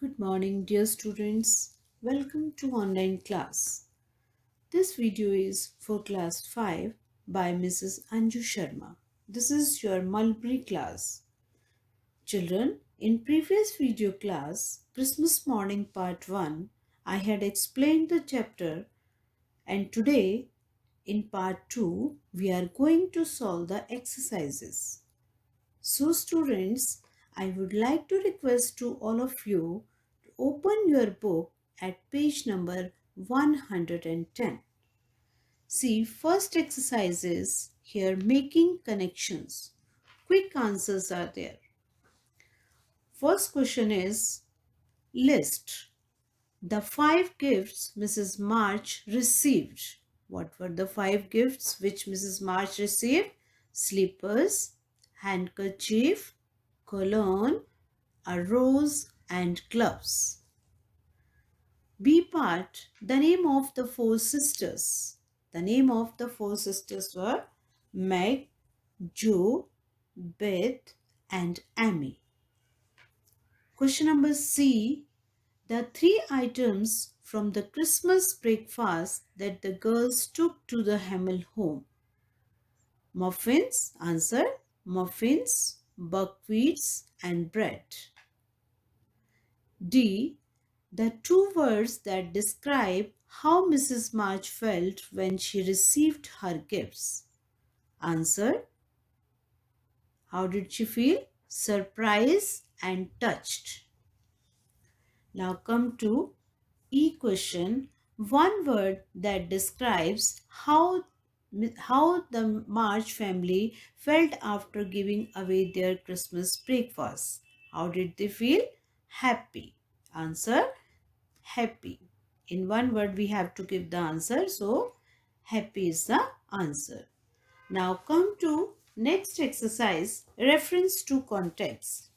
Good morning, dear students. Welcome to online class. This video is for class 5 by Mrs. Anju Sharma. This is your Mulberry class. Children, in previous video class, Christmas Morning Part 1, I had explained the chapter, and today in Part 2, we are going to solve the exercises. So students, I would like to request to all of you to open your book at page number 110. See, first exercise is here making connections. Quick answers are there. First question is list the 5 gifts Mrs. March received. What were the 5 gifts which Mrs. March received? Slippers, handkerchief, cologne, a rose and gloves. B part, the name of the 4 sisters. The name of the 4 sisters were Meg, Jo, Beth and Amy. Question number C, the 3 items from the Christmas breakfast that the girls took to the Hamel home. Muffins, answer, muffins, buckwheats and bread. D, the 2 words that describe how Mrs. March felt when she received her gifts. Answer, how did she feel? Surprised and touched. Now come to E question, 1 word that describes how the March family felt after giving away their Christmas breakfast. How did they feel? Happy. Answer, happy. In 1 word we have to give the answer, so happy is the answer. Now come to next exercise, reference to context.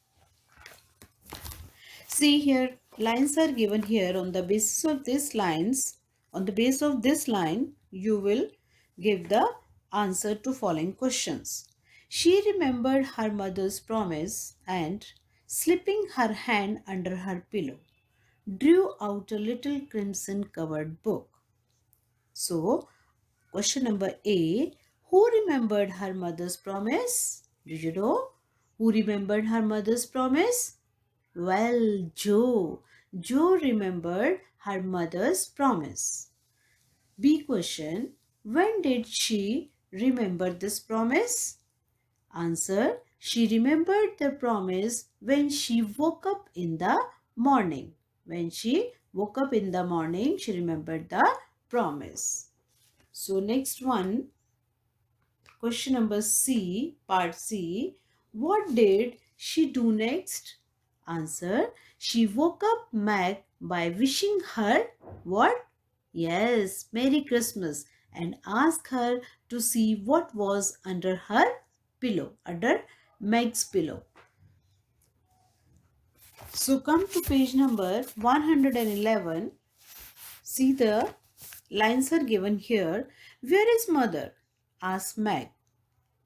See here, lines are given here. On the basis of these lines, on the base of this line, you will give the answer to following questions. She remembered her mother's promise and, slipping her hand under her pillow, drew out a little crimson covered book. So, question number A, who remembered her mother's promise? Do you know who remembered her mother's promise? Well, Jo. Jo remembered her mother's promise. B question, when did she remember this promise? Answer, she remembered the promise when she woke up in the morning. When she woke up in the morning, she remembered the promise. So next one, question number C, part C, what did she do next? Answer, she woke up Meg by wishing her what? Yes, Merry Christmas, and asked her to see what was under her pillow, under Meg's pillow. So come to page number 111. See, the lines are given here. Where is mother? Asked Meg,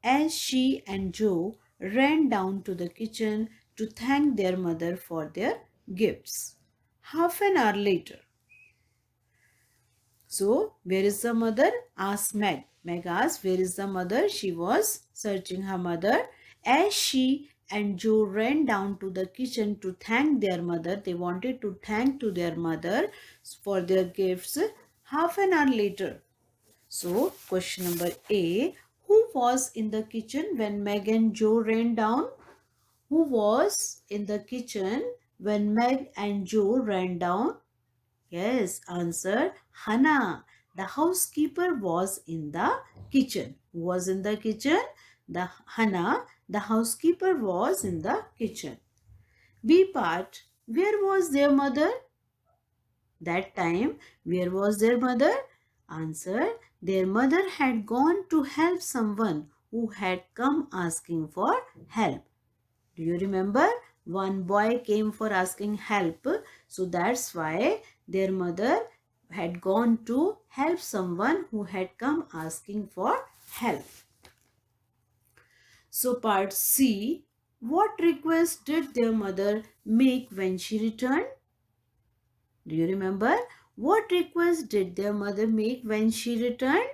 as she and Jo ran down to the kitchen to thank their mother for their gifts. Half an hour later. So, where is the mother? Asked Meg. Meg asked, where is the mother? She was searching her mother. As she and Jo ran down to the kitchen to thank their mother, they wanted to thank to their mother for their gifts. Half an hour later. So, question number A, who was in the kitchen when Meg and Jo ran down? Who was in the kitchen when Meg and Jo ran down? Yes, answer, Hannah. The housekeeper was in the kitchen. Who was in the kitchen? The Hannah, the housekeeper was in the kitchen. B part, where was their mother? That time, where was their mother? Answer, their mother had gone to help someone who had come asking for help. Do you remember? One boy came for asking help. So that's why their mother had gone to help someone who had come asking for help. So part C, what request did their mother make when she returned? Do you remember? What request did their mother make when she returned?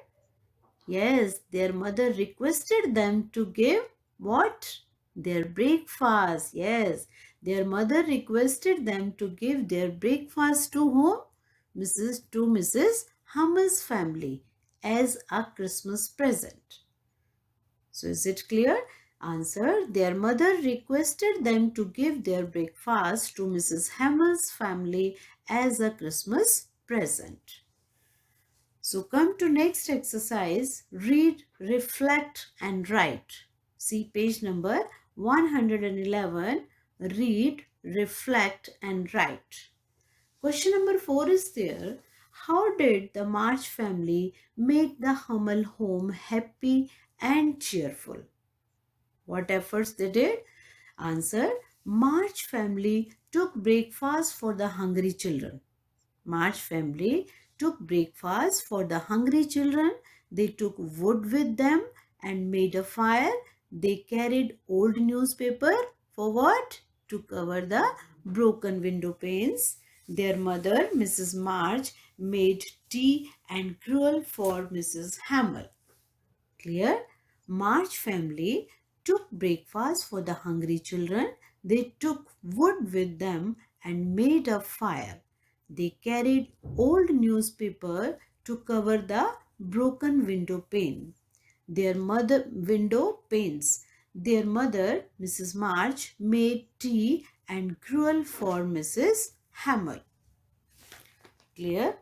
Yes, their mother requested them to give what? Their breakfast. Yes, their mother requested them to give their breakfast to whom? Mrs. Hammer's family as a Christmas present. So is it clear? Answer. Their mother requested them to give their breakfast to Mrs. Hammer's family as a Christmas present. So come to next exercise. Read, reflect and write. See page number 111. Read, reflect and write. Question number 4 is there. How did the March family make the Hummel home happy and cheerful? What efforts they did? Answer. March family took breakfast for the hungry children. March family took breakfast for the hungry children. They took wood with them and made a fire. They carried old newspaper for what? To cover the broken window panes. Their mother, Mrs. March, made tea and gruel for Mrs. Hamel. Clear? March family took breakfast for the hungry children. They took wood with them and made a fire. They carried old newspaper to cover the broken window pane. Their mother window panes. Their mother, Mrs. March, made tea and gruel for Mrs. Hammer. Clear?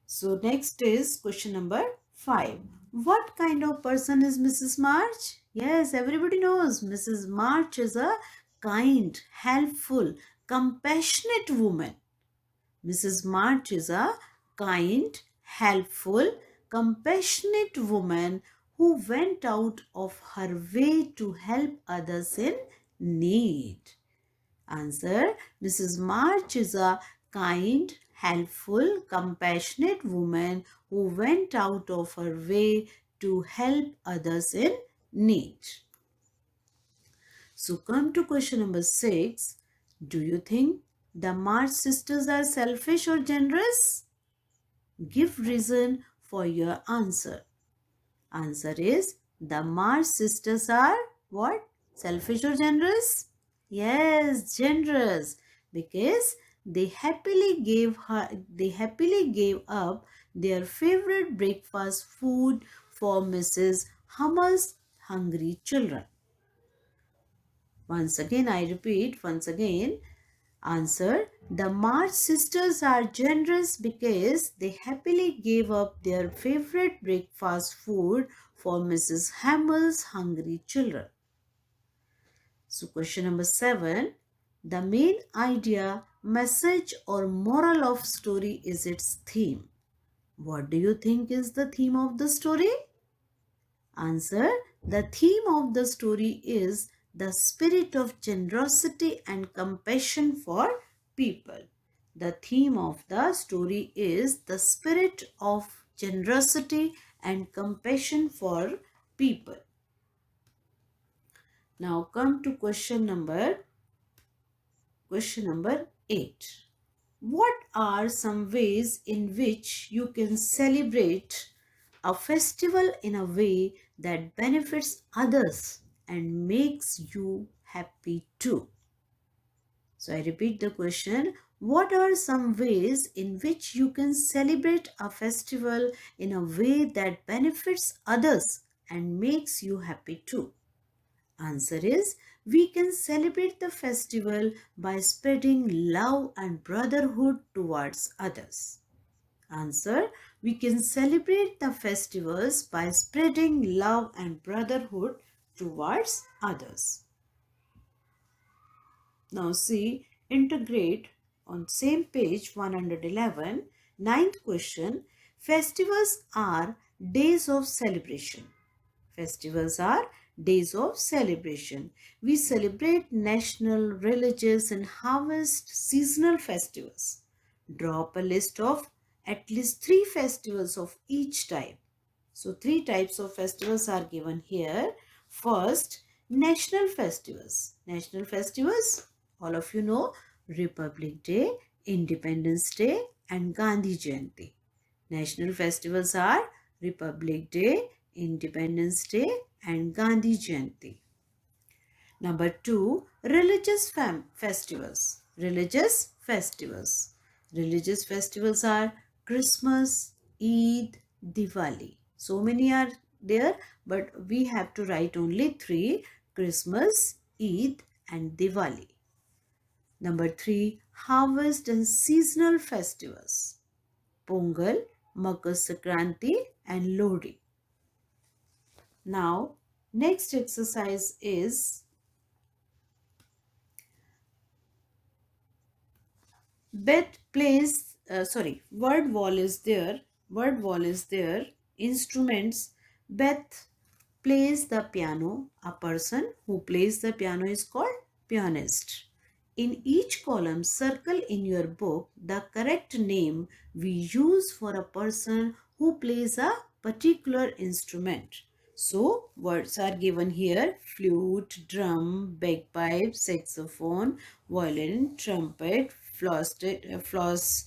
So next is question number 5. What kind of person is Mrs. March? Yes, everybody knows Mrs. March is a kind, helpful, compassionate woman. Mrs. March is a kind, helpful, compassionate woman who went out of her way to help others in need. Answer. Mrs. March is a kind, helpful, compassionate woman who went out of her way to help others in need. So come to question number 6. Do you think the March sisters are selfish or generous? Give reason for your answer. Answer is the March sisters are what? Selfish or generous? Yes, generous, because they happily gave up their favorite breakfast food for Mrs. Hummer's hungry children. Once again, I repeat, once again, answer. The March sisters are generous because they happily gave up their favorite breakfast food for Mrs. Hammer's hungry children. So question number 7. The main idea, message or moral of story is its theme. What do you think is the theme of the story? Answer. The theme of the story is the spirit of generosity and compassion for people. The theme of the story is the spirit of generosity and compassion for people. Now come to question number 8. What are some ways in which you can celebrate a festival in a way that benefits others and makes you happy too? So I repeat the question. What are some ways in which you can celebrate a festival in a way that benefits others and makes you happy too? Answer is, we can celebrate the festival by spreading love and brotherhood towards others. Answer, we can celebrate the festivals by spreading love and brotherhood towards others. Now see, integrate on same page 111, ninth question. Festivals are days of celebration. Festivals are days of celebration. We celebrate national, religious and harvest seasonal festivals. Draw up a list of at least 3 festivals of each type. So 3 types of festivals are given here. First, national festivals. National festivals, all of you know, Republic Day, Independence Day, and Gandhi Jayanti. National festivals are Republic Day, Independence Day, and Gandhi Jayanti. Number 2, religious festivals. Religious festivals. Religious festivals are Christmas, Eid, Diwali. So many are there, but we have to write only 3: Christmas, Eid, and Diwali. Number 3, harvest and seasonal festivals. Pongal, Makar Sankranti, and Lohri. Now, next exercise is Beth plays, word wall is there. Word wall is there. Instruments. Beth plays the piano. A person who plays the piano is called pianist. In each column, circle in your book the correct name we use for a person who plays a particular instrument. So, words are given here: flute, drum, bagpipe, saxophone, violin, trumpet, flautist,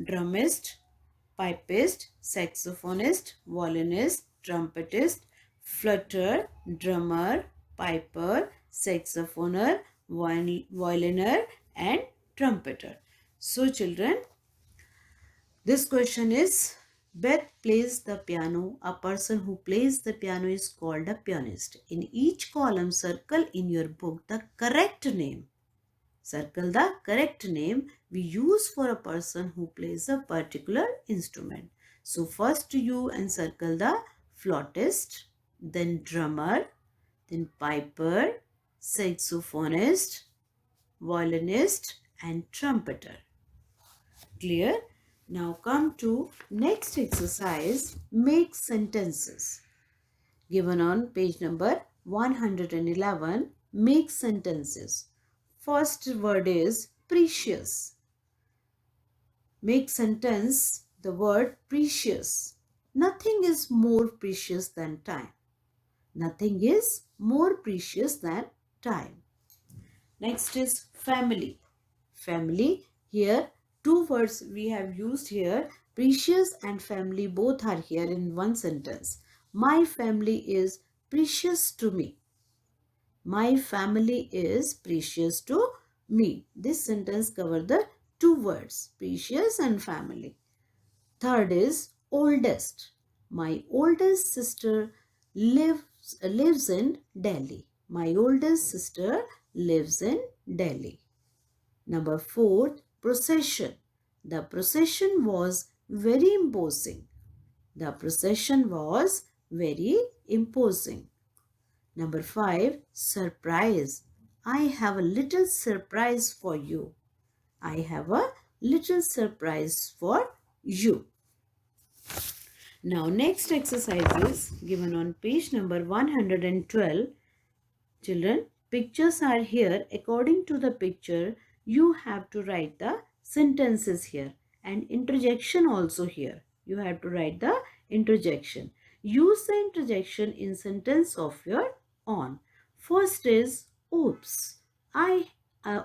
drummist, pipist, saxophonist, violinist, trumpetist, flutter, drummer, piper, saxophoner, violiner, and trumpeter. So children, this question is: Beth plays the piano. A person who plays the piano is called a pianist. In each column, circle in your book the correct name. Circle the correct name we use for a person who plays a particular instrument. So first you encircle the flautist, then drummer, then piper, saxophonist, violinist, and trumpeter. Clear? Now come to next exercise, make sentences. Given on page number 111, make sentences. First word is precious. Make sentence the word precious. Nothing is more precious than time. Nothing is more precious than time. Next is family. Family, here two words we have used here. Precious and family both are here in one sentence. My family is precious to me. My family is precious to me. This sentence covers the two words, precious and family. Third is oldest. My oldest sister lives in Delhi. My oldest sister lives in Delhi. Number 4, procession. The procession was very imposing. The procession was very imposing. Number 5, surprise. I have a little surprise for you. I have a little surprise for you. Now, next exercise is given on page number 112. Children, pictures are here. According to the picture, you have to write the sentences here and interjection also here. You have to write the interjection. Use the interjection in sentence of your own. First is oops.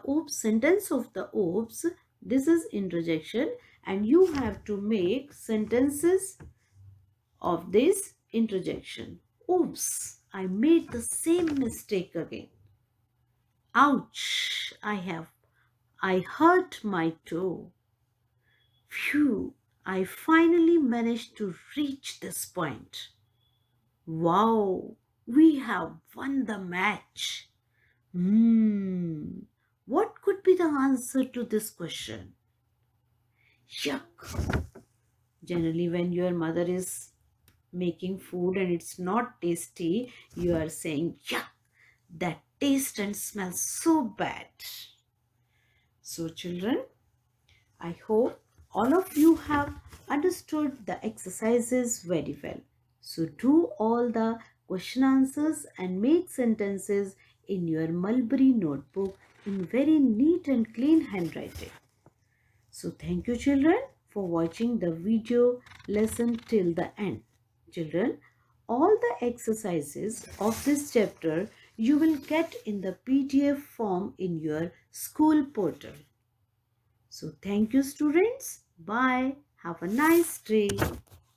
Oops, sentence of the oops. This is interjection and you have to make sentences of this interjection. Oops, I made the same mistake again. Ouch, I hurt my toe. Phew, I finally managed to reach this point. Wow, we have won the match. What could be the answer to this question? Yuck. Generally, when your mother is making food and it's not tasty, you are saying, yuck, that taste and smells so bad. So children, I hope all of you have understood the exercises very well. So do all the question answers and make sentences in your mulberry notebook in very neat and clean handwriting. So thank you children for watching the video lesson till the end. Children, all the exercises of this chapter you will get in the PDF form in your school portal. So thank you students. Bye. Have a nice day.